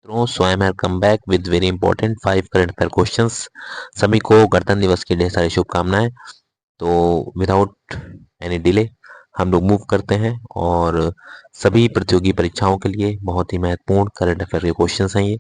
So I am come back with very important 5 current affair questions. सभी को गणतंत्र दिवस की ढेर सारी शुभकामनाएं। तो विदाउट एनी डिले हम लोग मूव करते हैं और सभी प्रतियोगी परीक्षाओं के लिए बहुत ही महत्वपूर्ण करंट अफेयर के क्वेश्चंस हैं ये।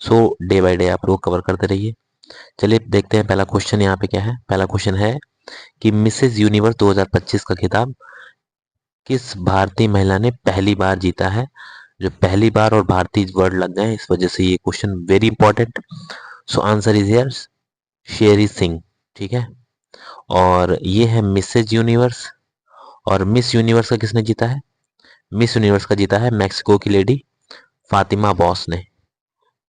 सो डे बाय डे आप लोग कवर करते रहिए। चलिए देखते हैं पहला क्वेश्चन यहाँ पे क्या है। पहला क्वेश्चन है कि मिसेज यूनिवर्स 2025 का खिताब किस भारतीय महिला ने पहली बार जीता है। जो पहली बार और भारतीय वर्ड लग गए इस वजह से ये question very important. So answer is here शेरी सिंह। ठीक है। और ये है मिसेज यूनिवर्स। और मिस यूनिवर्स का किसने जीता है? मिस यूनिवर्स का जीता है मैक्सिको की लेडी फातिमा बॉस ने।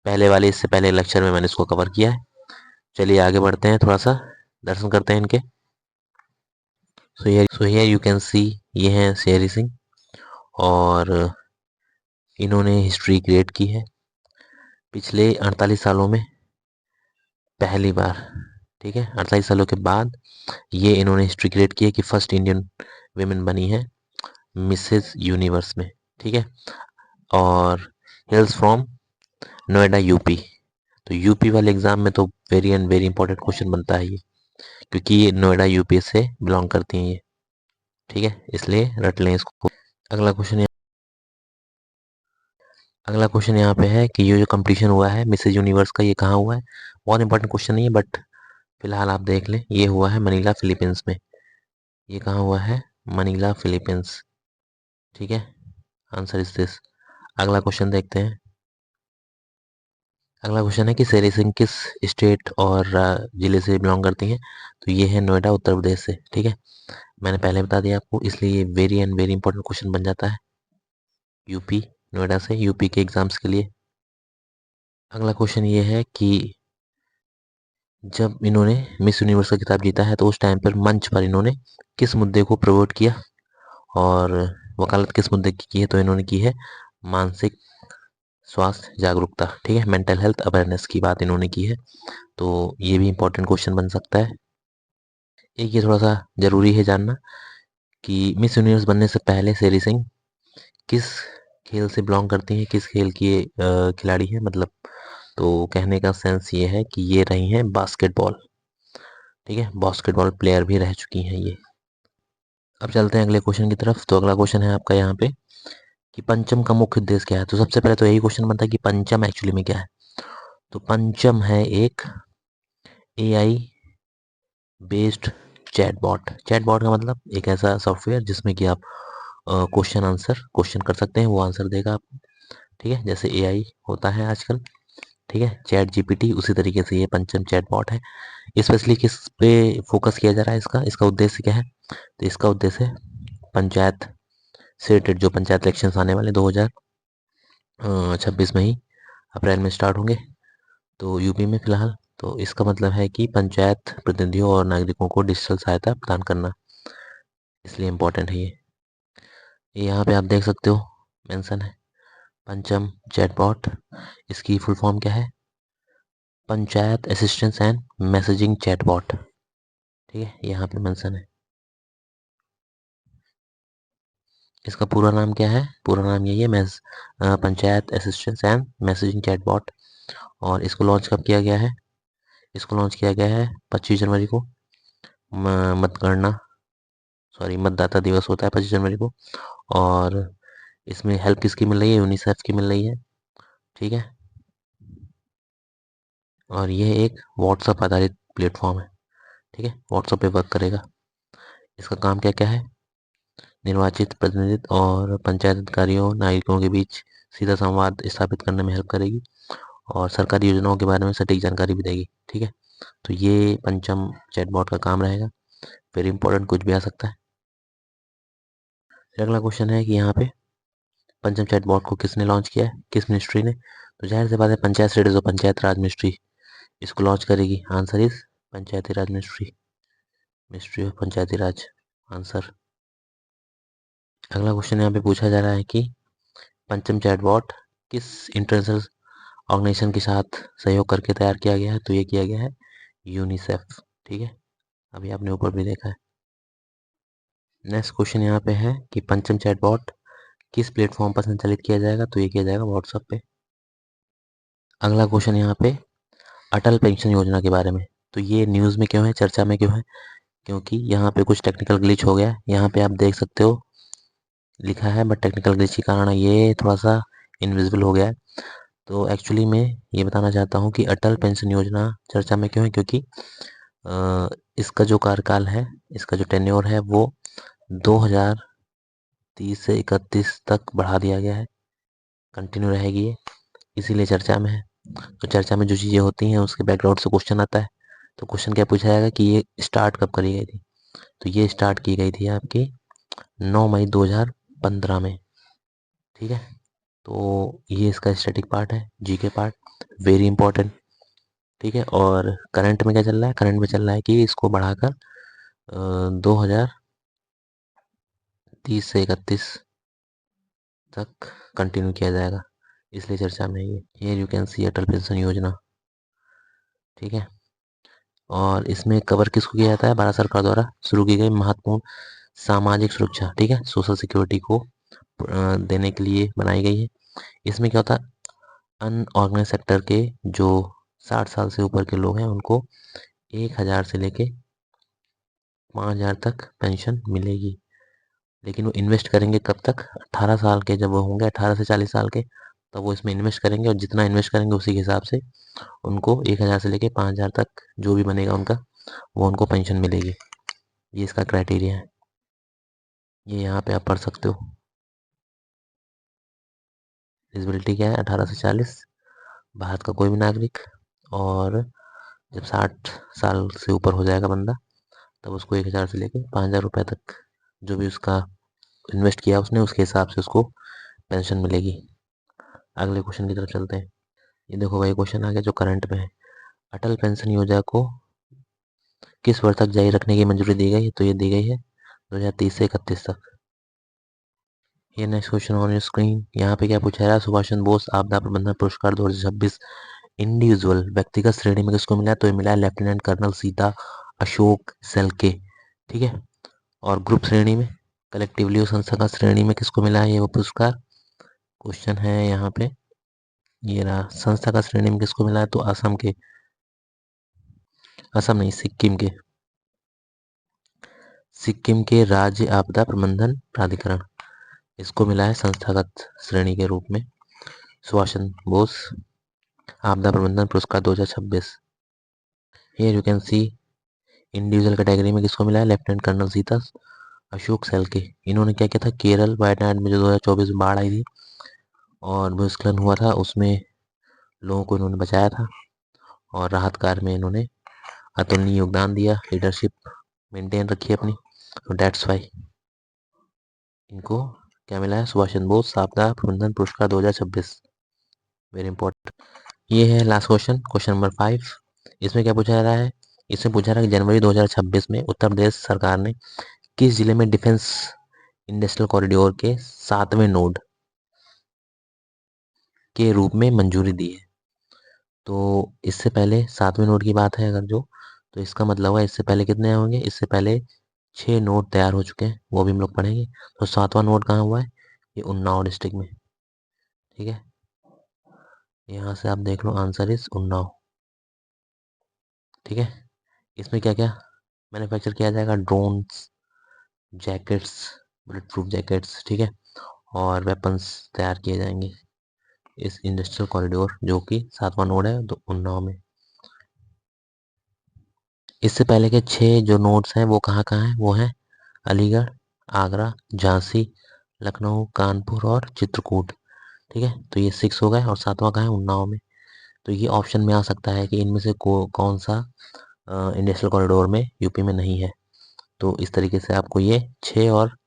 पहले वाले इससे पहले लेक्चर में मैंने इसको कवर किया है। चलिए आगे बढ़ते हैं, थोड़ा सा दर्शन करते हैं इनके। सो हियर यू कैन सी ये हैं शेरी सिंह और इन्होंने हिस्ट्री क्रिएट की है पिछले 48 सालों में पहली बार। ठीक है, 48 सालों के बाद ये इन्होंने हिस्ट्री क्रिएट की है कि फर्स्ट इंडियन विमेन बनी है मिसेस यूनिवर्स में। ठीक है। और हेल्स फ्रॉम नोएडा यूपी। तो यूपी वाले एग्जाम में तो very and very important question बनता है ये, क्योंकि ये नोएडा यूपी से बिलोंग करती हैं ये। ठीक है, इसलिए रट लें इसको। अगला क्वेश्चन अगला क्वेश्चन यहाँ पे है कि ये जो कंपटीशन हुआ है मिसेज यूनिवर्स का, ये कहाँ हुआ है? बहुत इंपॉर्टेंट क्वेश्चन नहीं है, बट फिलहाल आप देख लें। ये हुआ है मनीला फिलीपींस में। ये कहाँ हुआ है? Manila Philippines. ठीक है, आंसर इज दिस। अगला क्वेश्चन देखते हैं। अगला क्वेश्चन है कि शेरी सिंह किस स्टेट और जिले से बिलोंग करती हैं? तो ये है नोएडा उत्तर प्रदेश से। ठीक है, मैंने पहले बता दिया आपको, इसलिए ये very and very important question बन जाता है यूपी, नोएडा से, यूपी के एग्जाम्स के लिए। अगला क्वेश्चन ये है कि जब इन्होंने मिस यूनिवर्स का खिताब जीता है तो उस टाइम पर मंच पर इन्होंने किस मुद्दे को प्रमोट किया और वकालत किस मुद्दे की है? तो इन्होंने की है मानसिक स्वास्थ्य जागरूकता। ठीक है, मेंटल हेल्थ अवेयरनेस की बात इन्होंने की है। तो ये भी इंपॉर्टेंट क्वेश्चन बन सकता है। एक ये थोड़ा सा जरूरी है जानना कि मिस यूनिवर्स बनने से पहले शेरी सिंह किस खेल से बिलोंग करती हैं, किस खेल की ये खिलाड़ी है मतलब। तो कहने का सेंस ये है कि ये रही हैं बास्केटबॉल। ठीक है, बास्केटबॉल प्लेयर भी रह चुकी हैं ये। अब चलते हैं अगले क्वेश्चन की तरफ। तो अगला क्वेश्चन है आपका यहाँ पे कि पंचम का मुख्य उद्देश्य क्या है? तो सबसे पहले तो यही क्वेश्चन बनता है कि पंचम एक्चुअली में क्या है। तो पंचम है एक एआई बेस्ड चैटबॉट। चैटबॉट का मतलब एक ऐसा सॉफ्टवेयर जिसमें कि आप क्वेश्चन कर सकते हैं, वो आंसर देगा आपको। ठीक है, जैसे एआई होता है आजकल। ठीक है, चैट जीपीटी, उसी तरीके से ये पंचम चैटबॉट है। स्पेशली किस पे फोकस किया जा रहा है? इसका इसका उद्देश्य क्या है? तो इसका उद्देश्य है पंचायत से रिलेटेड, जो पंचायत इलेक्शन आने वाले 2026 में ही अप्रैल में स्टार्ट होंगे तो यूपी में फिलहाल। तो इसका मतलब है कि पंचायत प्रतिनिधियों और नागरिकों को डिजिटल सहायता प्रदान करना, इसलिए इम्पोर्टेंट है ये यहाँ पे आप देख सकते हो मेंशन है पंचम चैटबॉट। इसकी फुल फॉर्म क्या है? Panchayat assistance and messaging chatbot. ठीक है, यहाँ पे मेंशन है। इसका पूरा नाम क्या है? पूरा नाम यही है, panchayat assistance and messaging chatbot. और इसको लॉन्च कब किया गया है? इसको लॉन्च किया गया है 25 जनवरी को। मतगणना मतदाता दिवस होता है 25 जनवरी को। और इसमें हेल्प किसकी मिल रही है? यूनिसेफ की मिल रही है। ठीक है, और ये एक व्हाट्सएप आधारित प्लेटफॉर्म है। ठीक है, व्हाट्सएप पे वर्क करेगा। इसका काम क्या क्या है? निर्वाचित प्रतिनिधित्व और पंचायत अधिकारियों नागरिकों के बीच सीधा संवाद स्थापित करने में हेल्प करेगी और सरकारी योजनाओं के बारे में सटीक जानकारी भी देगी। ठीक है, तो ये पंचम चैटबॉट का काम रहेगा। वेरी इंपॉर्टेंट, कुछ भी आ सकता है। फिर अगला क्वेश्चन है कि यहाँ पे पंचम चैटबॉट को किसने लॉन्च किया है, किस मिनिस्ट्री ने? तो जाहिर सी बात है पंचायत से जो पंचायत राज मिनिस्ट्री इसको लॉन्च करेगी। Answer is Panchayati Raj ministry, ministry of Panchayati Raj answer. अगला क्वेश्चन यहाँ पे पूछा जा रहा है कि पंचम चैटबॉट किस इंटरनेशनल ऑर्गेनाइजेशन के साथ सहयोग करके तैयार किया गया है? तो ये किया गया है यूनिसेफ। ठीक है, अभी आपने ऊपर भी देखा है। नेक्स्ट क्वेश्चन यहाँ पे है कि पंचम चैटबॉट किस प्लेटफॉर्म पर संचालित किया जाएगा? तो ये किया जाएगा व्हाट्सएप पे। अगला क्वेश्चन यहाँ पे अटल पेंशन योजना के बारे में। तो ये न्यूज़ में क्यों है, चर्चा में क्यों है? क्योंकि यहाँ पे कुछ टेक्निकल ग्लिच हो गया है। यहाँ पे आप देख सकते हो लिखा है, बट टेक्निकल ग्लिच के कारण ये थोड़ा सा इनविजिबल हो गया है। तो एक्चुअली मैं ये बताना चाहता हूँ कि अटल पेंशन योजना चर्चा में क्यों है, क्योंकि इसका जो कार्यकाल है, इसका जो टेन्योर है वो 2030 से 31 तक बढ़ा दिया गया है, कंटिन्यू रहेगी ये, इसीलिए चर्चा में है। तो चर्चा में जो चीज़ें होती हैं उसके बैकग्राउंड से क्वेश्चन आता है। तो क्वेश्चन क्या पूछा जाएगा कि ये स्टार्ट कब करी गई थी? तो ये स्टार्ट की गई थी आपकी 9 मई 2015 में। ठीक है, तो ये इसका स्टैटिक पार्ट है, जीके पार्ट, वेरी इंपॉर्टेंट। ठीक है, और करंट में क्या चल रहा है? करंट में चल रहा है कि इसको बढ़ाकर 2030 से 31 तक कंटिन्यू किया जाएगा, इसलिए चर्चा में है ये। Here you can C Atal pension योजना। ठीक है, और इसमें कवर किसको किया जाता है? भारत सरकार द्वारा शुरू की गई महत्वपूर्ण सामाजिक सुरक्षा, ठीक है, सोशल सिक्योरिटी को देने के लिए बनाई गई है। इसमें क्या होता है? अनऑर्गेनाइज सेक्टर के जो 60 साल से ऊपर के लोग हैं उनको 1000 से लेके 5000 तक पेंशन मिलेगी। लेकिन वो इन्वेस्ट करेंगे कब तक? 18 साल के जब वो होंगे, 18 से 40 साल के, तब वो इसमें इन्वेस्ट करेंगे, और जितना इन्वेस्ट करेंगे उसी के हिसाब से उनको 1000 से लेके 5000 तक जो भी बनेगा उनका, वो उनको पेंशन मिलेगी। ये इसका क्राइटेरिया है, ये यहाँ पे आप पढ़ सकते हो। एलिजिबिलिटी क्या है? 18 से 40, भारत का कोई भी नागरिक, और जब 60 साल से ऊपर हो जाएगा बंदा, तब उसको 1000 से लेके 5000 रुपये तक जो भी उसका इन्वेस्ट किया उसने, उसके हिसाब से उसको पेंशन मिलेगी। अगले क्वेश्चन की तरफ चलते हैं। ये देखो भाई, क्वेश्चन आ गया जो करंट में है। अटल पेंशन योजना को किस वर्ष तक जारी रखने की मंजूरी दी गई है? तो ये दी गई है 2030 से 31 तक। ये next question on your screen. यहाँ पे क्या पूछा है? सुभाष चंद्र बोस आपदा प्रबंधन पुरस्कार 2026 इंडिविजुअल व्यक्तिगत श्रेणी में किसको मिला है? तो ये मिला है लेफ्टिनेंट कर्नल सीता अशोक सेल्के। ठीक है, और ग्रुप श्रेणी में, कलेक्टिवली और संस्थागत श्रेणी में किसको मिला है ये वो पुरस्कार? क्वेश्चन है यहाँ पे, ये रहा। संस्थागत श्रेणी में किसको मिला है? तो असम के, असम नहीं, सिक्किम के राज्य आपदा प्रबंधन प्राधिकरण, इसको मिला है संस्थागत श्रेणी के रूप में सुभाष चंद्र बोस आपदा प्रबंधन पुरस्कार 2026। Here you can see individual category में किसको मिला है? Lieutenant colonel Sita Ashok Selke. इन्होंने क्या किया था? केरल वायनाड में जो 2024 में बाढ़ आई थी और भूस्खलन हुआ था, उसमें लोगों को इन्होंने बचाया था, और राहत कार्य में इन्होंने अतुलनीय योगदान दिया, लीडरशिप मेंटेन रखी अपनी। तो डेट्स वाई इनको क्या मिला है? सुभाष चंद्र बोस आपदा प्रबंधन पुरस्कार 2026। Very important. ये है लास्ट क्वेश्चन, क्वेश्चन नंबर 5। इसमें क्या पूछा जा रहा है? इसमें पूछा रहा है कि जनवरी 2026 में उत्तर प्रदेश सरकार ने किस जिले में डिफेंस इंडस्ट्रियल कॉरिडोर के 7वें नोड के रूप में मंजूरी दी है? तो इससे पहले 7वें नोड की बात है अगर जो, तो इसका मतलब है इससे पहले कितने होंगे? इससे पहले 6 नोड तैयार हो चुके हैं, वो भी हम लोग पढ़ेंगे। तो 7वां नोड कहाँ हुआ है? ये उन्नाव डिस्ट्रिक्ट में। ठीक है, यहाँ से आप देख लो, आंसर इज उन्नाव। ठीक है, इसमें क्या क्या मैन्युफैक्चर किया जाएगा? Drones, jackets, bullet proof jackets, ठीक है, और वेपन्स तैयार किए जाएंगे इस इंडस्ट्रियल कॉरिडोर, जो कि 7वां नोड है तो उन्नाव में। इससे पहले के 6 जो नोड्स हैं वो कहाँ कहाँ हैं? वो हैं अलीगढ़, आगरा, झांसी, लखनऊ, कानपुर और चित्रकूट। ठीक है, तो ये 6 हो गए, और 7वां कहाँ है? उन्नाव में। तो ये ऑप्शन में आ सकता है कि इनमें से कौन सा इंडस्ट्रियल कॉरिडोर में यूपी में नहीं है। तो इस तरीके से आपको ये 6 और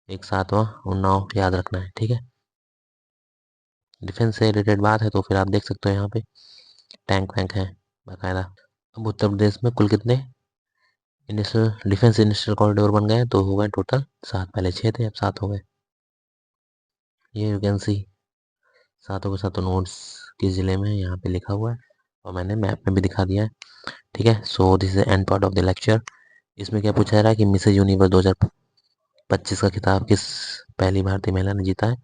एक 7वां उन्नाव याद रखना है। ठीक है, डिफेंस से रिलेटेड बात है तो फिर आप देख सकते हो यहाँ पे टैंक वैंक है बाकायदा। अब उत्तर प्रदेश में कुल कितने इंडस्ट्रियल डिफेंस इंडस्ट्रियल कॉरिडोर बन गए? तो हो गए टोटल 7, पहले 6 थे, अब 7 हो गए। ये यू कैन सी सातों के सातों नोट्स किस जिले में है यहाँ पे लिखा हुआ है, और मैंने मैप में भी दिखा दिया है। ठीक है, so this is and part of the lecture. इसमें क्या पूछा जा रहा है कि मिसेज यूनिवर्स 2025 का खिताब किस पहली भारतीय महिला ने जीता है?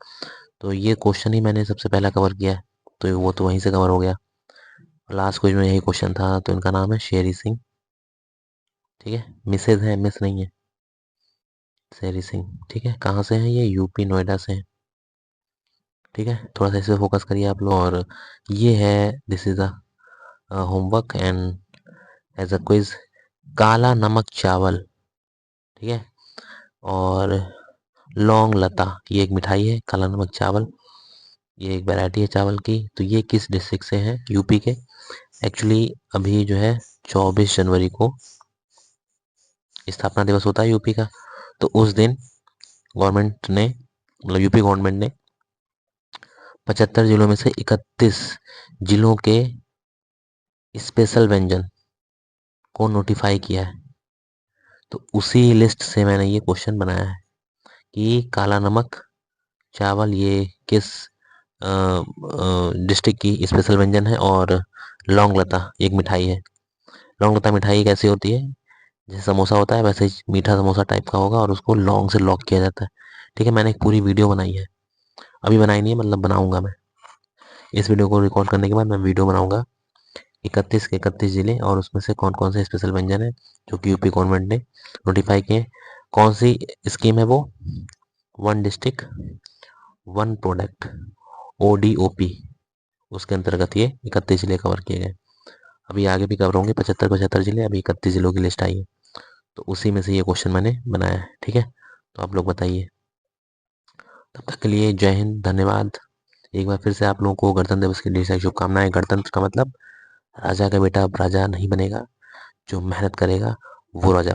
तो ये क्वेश्चन ही मैंने सबसे पहला कवर किया है, तो वो तो वहीं से कवर हो गया। लास्ट क्विज में यही क्वेश्चन था, तो इनका नाम है शेरी सिंह। ठीक है, मिसेज है, मिस नहीं है, शेरी सिंह। ठीक है, कहाँ से हैं ये? यूपी नोएडा से हैं। ठीक है, थोड़ा सा इस पे फोकस करिए आप लोग। और ये है, this is a homework and as a quiz, काला नमक चावल। ठीक है, और लौंग लता, ये एक मिठाई है, काला नमक चावल, ये एक वैरायटी है चावल की। तो ये किस डिस्ट्रिक्ट से है? यूपी के। एक्चुअली अभी जो है 24 जनवरी को स्थापना दिवस होता है यूपी का। तो उस दिन गवर्नमेंट ने, मतलब यूपी गवर्नमेंट ने 75 जिलों में से 31 जिलों के स्पेशल व्यंजन को नोटिफाई किया है। तो उसी लिस्ट से मैंने ये क्वेश्चन बनाया है कि काला नमक चावल ये किस डिस्ट्रिक्ट की स्पेशल व्यंजन है। और लौंग लता एक मिठाई है। लौंग लता मिठाई कैसी होती है? जैसे समोसा होता है वैसे ही मीठा समोसा टाइप का होगा, और उसको लौंग से लॉक किया जाता है। ठीक है, मैंने एक पूरी वीडियो बनाई है, अभी बनाई नहीं है, मतलब बनाऊंगा मैं। इस वीडियो को रिकॉर्ड करने के बाद मैं वीडियो बनाऊंगा 31 के 31 जिले, और उसमें से कौन कौन से स्पेशल व्यंजन है जो कि यूपी गवर्नमेंट ने नोटिफाई किए। कौन सी स्कीम है वो? One district one product, ODOP, उसके अंतर्गत ये 31 जिले कवर किए गए। अभी आगे भी कवर होंगे 75 जिले, अभी 31 जिलों की लिस्ट आई है। तो उसी में से ये क्वेश्चन मैंने बनाया है। ठीक है, तो आप लोग बताइए। तब तक के लिए जय हिंद, धन्यवाद। एक बार फिर से आप लोगों को गणतंत्र दिवस की ढेर सारी शुभकामनाएं। गणतंत्र का मतलब राजा का बेटा अब राजा नहीं बनेगा, जो मेहनत करेगा वो राजा